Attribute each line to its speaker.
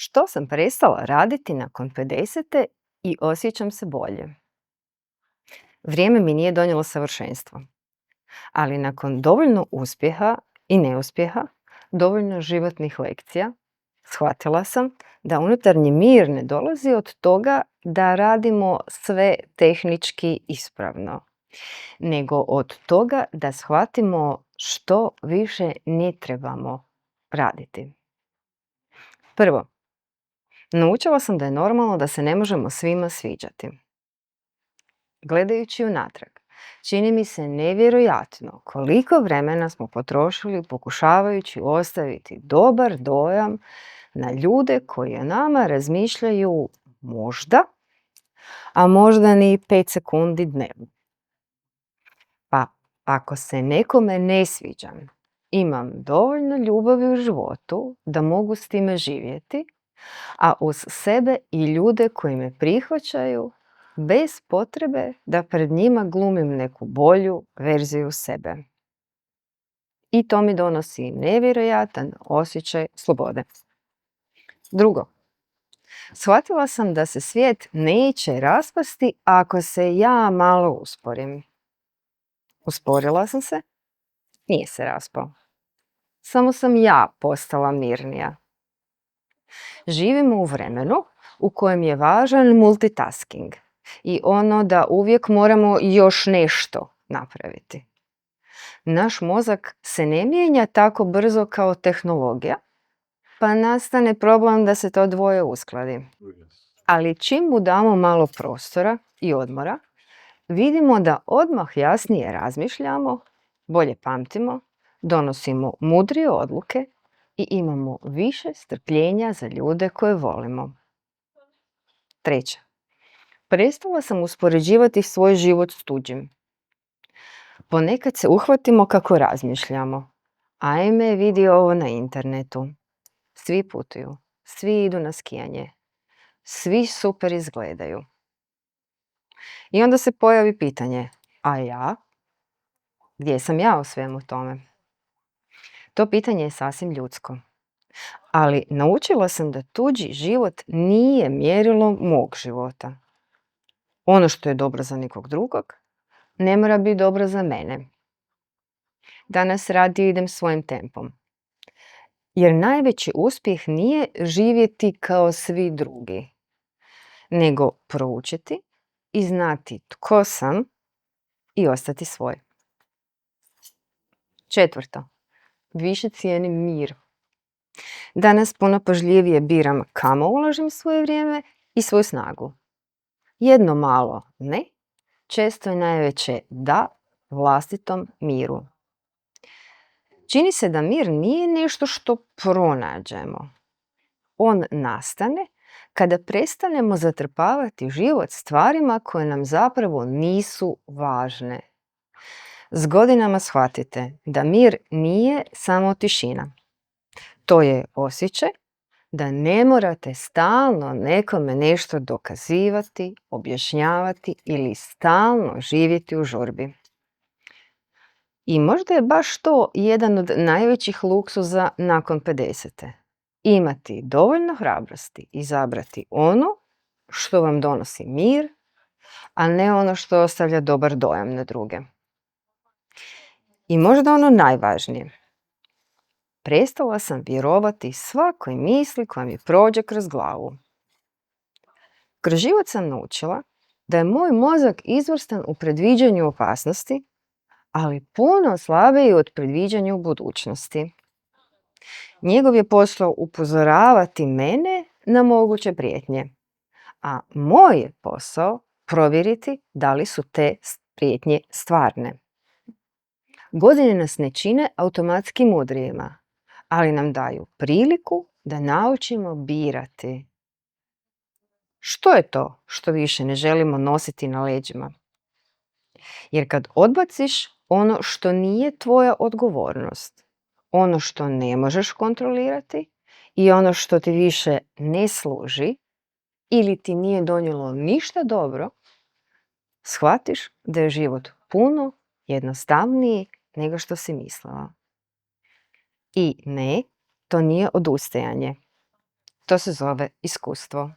Speaker 1: Što sam prestala raditi nakon 50. i osjećam se bolje? Vrijeme mi nije donijelo savršenstvo, ali nakon dovoljno uspjeha i neuspjeha, dovoljno životnih lekcija, shvatila sam da unutarnji mir ne dolazi od toga da radimo sve tehnički ispravno, nego od toga da shvatimo što više ne trebamo raditi. Prvo, naučila sam da je normalno da se ne možemo svima sviđati. Gledajući unatrag, čini mi se nevjerojatno koliko vremena smo potrošili pokušavajući ostaviti dobar dojam na ljude koji o nama razmišljaju možda, a možda ni 5 sekundi dnevno. Pa ako se nekome ne sviđam, imam dovoljno ljubavi u životu da mogu s time živjeti, a uz sebe i ljude koji me prihvaćaju bez potrebe da pred njima glumim neku bolju verziju sebe. I to mi donosi nevjerojatan osjećaj slobode. Drugo, shvatila sam da se svijet neće raspasti ako se ja malo usporim. Usporila sam se, nije se raspao. Samo sam ja postala mirnija. Živimo u vremenu u kojem je važan multitasking i ono da uvijek moramo još nešto napraviti. Naš mozak se ne mijenja tako brzo kao tehnologija, pa nastane problem da se to dvoje uskladi. Ali čim mu damo malo prostora i odmora, vidimo da odmah jasnije razmišljamo, bolje pamtimo, donosimo mudrije odluke i imamo više strpljenja za ljude koje volimo. Treće, prestala sam uspoređivati svoj život s tuđim. Ponekad se uhvatimo kako razmišljamo. Ajme, vidi ovo na internetu. Svi putuju, svi idu na skijanje, svi super izgledaju. I onda se pojavi pitanje, a ja? Gdje sam ja u svemu tome? To pitanje je sasvim ljudsko. Ali naučila sam da tuđi život nije mjerilo mog života. Ono što je dobro za nekog drugog, ne mora biti dobro za mene. Danas radije idem svojim tempom. Jer najveći uspjeh nije živjeti kao svi drugi, nego proučiti i znati tko sam i ostati svoj. Četvrto, više cijenim mir. Danas puno pažljivije biram kamo ulažem svoje vrijeme i svoju snagu. Jedno malo ne, često je najveće da vlastitom miru. Čini se da mir nije nešto što pronađemo. On nastane kada prestanemo zatrpavati život stvarima koje nam zapravo nisu važne. S godinama shvatite da mir nije samo tišina. To je osjećaj da ne morate stalno nekome nešto dokazivati, objašnjavati ili stalno živjeti u žurbi. I možda je baš to jedan od najvećih luksuza nakon 50. Imati dovoljno hrabrosti izabrati ono što vam donosi mir, a ne ono što ostavlja dobar dojam na druge. I možda ono najvažnije. Prestala sam vjerovati svakoj misli koja mi prođe kroz glavu. Kroz život sam naučila da je moj mozak izvrstan u predviđanju opasnosti, ali puno slabiji od predviđanja u budućnosti. Njegov je posao upozoravati mene na moguće prijetnje, a moj je posao provjeriti da li su te prijetnje stvarne. Godine nas ne čine automatski mudrijima, ali nam daju priliku da naučimo birati. Što je to što više ne želimo nositi na leđima? Jer kad odbaciš ono što nije tvoja odgovornost, ono što ne možeš kontrolirati i ono što ti više ne služi ili ti nije donijelo ništa dobro, shvatiš da je život puno jednostavniji nego što si mislila. I ne, to nije odustajanje. To se zove iskustvo.